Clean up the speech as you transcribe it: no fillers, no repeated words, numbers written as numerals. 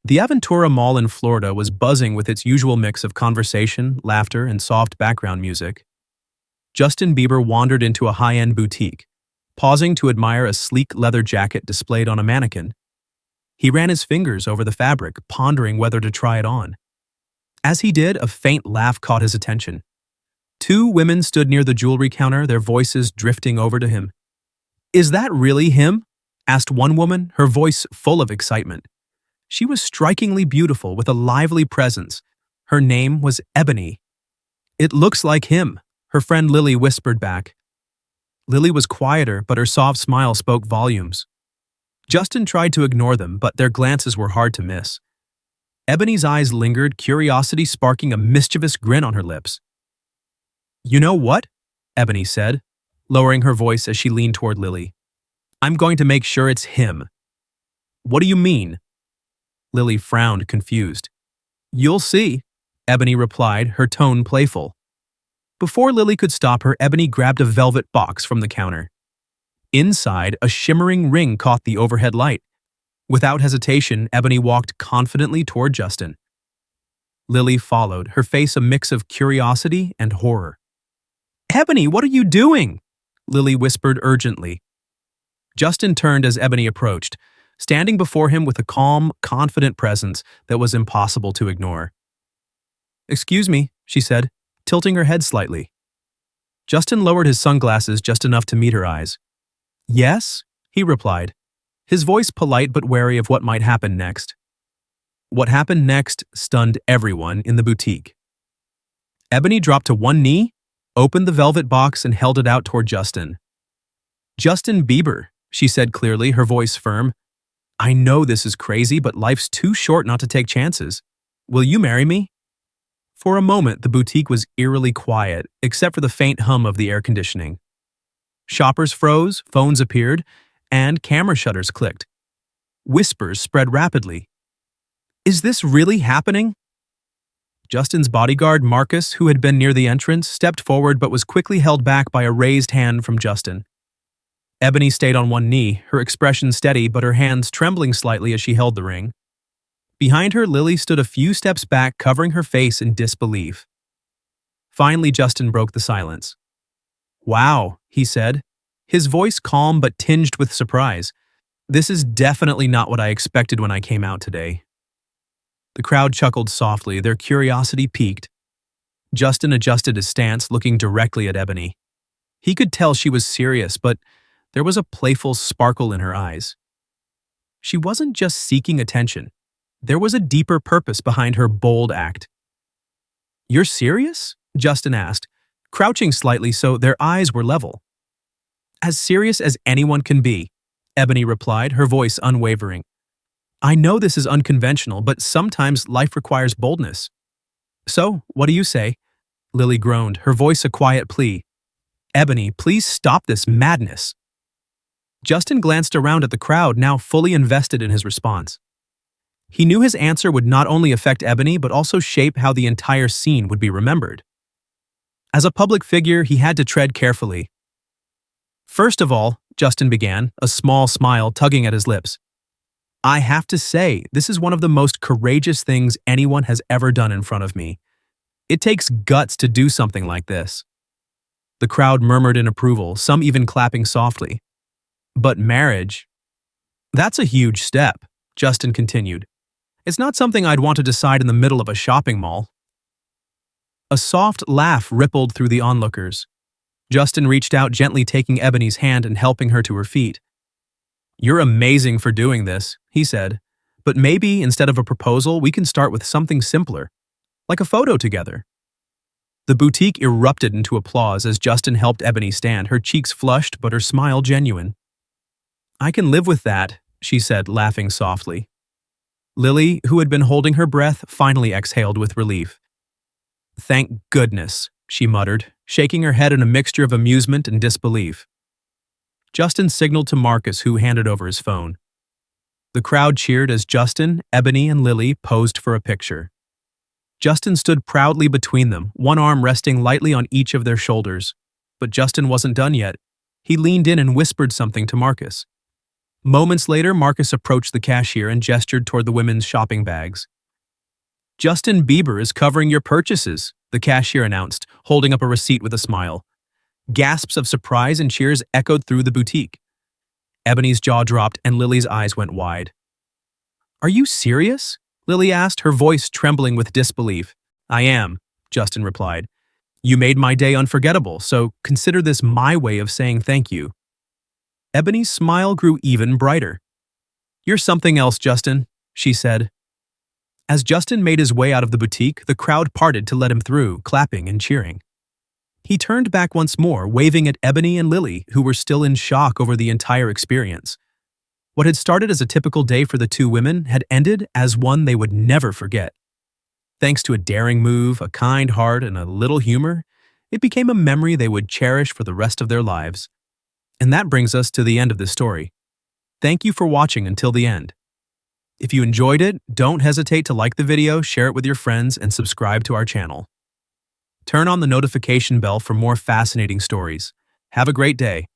The Aventura Mall in Florida was buzzing with its usual mix of conversation, laughter, and soft background music. Justin Bieber wandered into a high-end boutique, pausing to admire a sleek leather jacket displayed on a mannequin. He ran his fingers over the fabric, pondering whether to try it on. As he did, a faint laugh caught his attention. Two women stood near the jewelry counter, their voices drifting over to him. "Is that really him?" asked one woman, her voice full of excitement. She was strikingly beautiful with a lively presence. Her name was Ebony. "It looks like him," her friend Lily whispered back. Lily was quieter, but her soft smile spoke volumes. Justin tried to ignore them, but their glances were hard to miss. Ebony's eyes lingered, curiosity sparking a mischievous grin on her lips. "You know what?" Ebony said, lowering her voice as she leaned toward Lily. "I'm going to make sure it's him." "What do you mean?" Lily frowned, confused. "You'll see," Ebony replied, her tone playful. Before Lily could stop her, Ebony grabbed a velvet box from the counter. Inside, a shimmering ring caught the overhead light. Without hesitation, Ebony walked confidently toward Justin. Lily followed, her face a mix of curiosity and horror. "Ebony, what are you doing?" Lily whispered urgently. Justin turned as Ebony approached, standing before him with a calm, confident presence that was impossible to ignore. "Excuse me," she said, tilting her head slightly. Justin lowered his sunglasses just enough to meet her eyes. "Yes?" he replied, his voice polite but wary of what might happen next. What happened next stunned everyone in the boutique. Ebony dropped to one knee, opened the velvet box, and held it out toward Justin. "Justin Bieber," she said clearly, her voice firm. "I know this is crazy, but life's too short not to take chances. Will you marry me?" For a moment, the boutique was eerily quiet, except for the faint hum of the air conditioning. Shoppers froze, phones appeared, and camera shutters clicked. Whispers spread rapidly. "Is this really happening?" Justin's bodyguard, Marcus, who had been near the entrance, stepped forward but was quickly held back by a raised hand from Justin. Ebony stayed on one knee, her expression steady but her hands trembling slightly as she held the ring. Behind her, Lily stood a few steps back, covering her face in disbelief. Finally, Justin broke the silence. "Wow," he said, his voice calm but tinged with surprise. "This is definitely not what I expected when I came out today." The crowd chuckled softly, their curiosity piqued. Justin adjusted his stance, looking directly at Ebony. He could tell she was serious, but there was a playful sparkle in her eyes. She wasn't just seeking attention. There was a deeper purpose behind her bold act. "You're serious?" Justin asked, crouching slightly so their eyes were level. "As serious as anyone can be," Ebony replied, her voice unwavering. "I know this is unconventional, but sometimes life requires boldness." "So, what do you say?" Lily groaned, her voice a quiet plea. "Ebony, please stop this madness." Justin glanced around at the crowd, now fully invested in his response. He knew his answer would not only affect Ebony, but also shape how the entire scene would be remembered. As a public figure, he had to tread carefully. "First of all," Justin began, a small smile tugging at his lips, "I have to say, this is one of the most courageous things anyone has ever done in front of me. It takes guts to do something like this." The crowd murmured in approval, some even clapping softly. "But marriage? That's a huge step," Justin continued. "It's not something I'd want to decide in the middle of a shopping mall." A soft laugh rippled through the onlookers. Justin reached out, gently taking Ebony's hand and helping her to her feet. "You're amazing for doing this," he said. "But maybe, instead of a proposal, we can start with something simpler, like a photo together." The boutique erupted into applause as Justin helped Ebony stand, her cheeks flushed but her smile genuine. "I can live with that," she said, laughing softly. Lily, who had been holding her breath, finally exhaled with relief. "Thank goodness," she muttered, shaking her head in a mixture of amusement and disbelief. Justin signaled to Marcus, who handed over his phone. The crowd cheered as Justin, Ebony, and Lily posed for a picture. Justin stood proudly between them, one arm resting lightly on each of their shoulders. But Justin wasn't done yet. He leaned in and whispered something to Marcus. Moments later, Marcus approached the cashier and gestured toward the women's shopping bags. "Justin Bieber is covering your purchases," the cashier announced, holding up a receipt with a smile. Gasps of surprise and cheers echoed through the boutique. Ebony's jaw dropped and Lily's eyes went wide. "Are you serious?" Lily asked, her voice trembling with disbelief. "I am," Justin replied. "You made my day unforgettable, so consider this my way of saying thank you." Ebony's smile grew even brighter. "You're something else, Justin," she said. As Justin made his way out of the boutique, the crowd parted to let him through, clapping and cheering. He turned back once more, waving at Ebony and Lily, who were still in shock over the entire experience. What had started as a typical day for the two women had ended as one they would never forget. Thanks to a daring move, a kind heart, and a little humor, it became a memory they would cherish for the rest of their lives. And that brings us to the end of this story. Thank you for watching until the end. If you enjoyed it, don't hesitate to like the video, share it with your friends, and subscribe to our channel. Turn on the notification bell for more fascinating stories. Have a great day.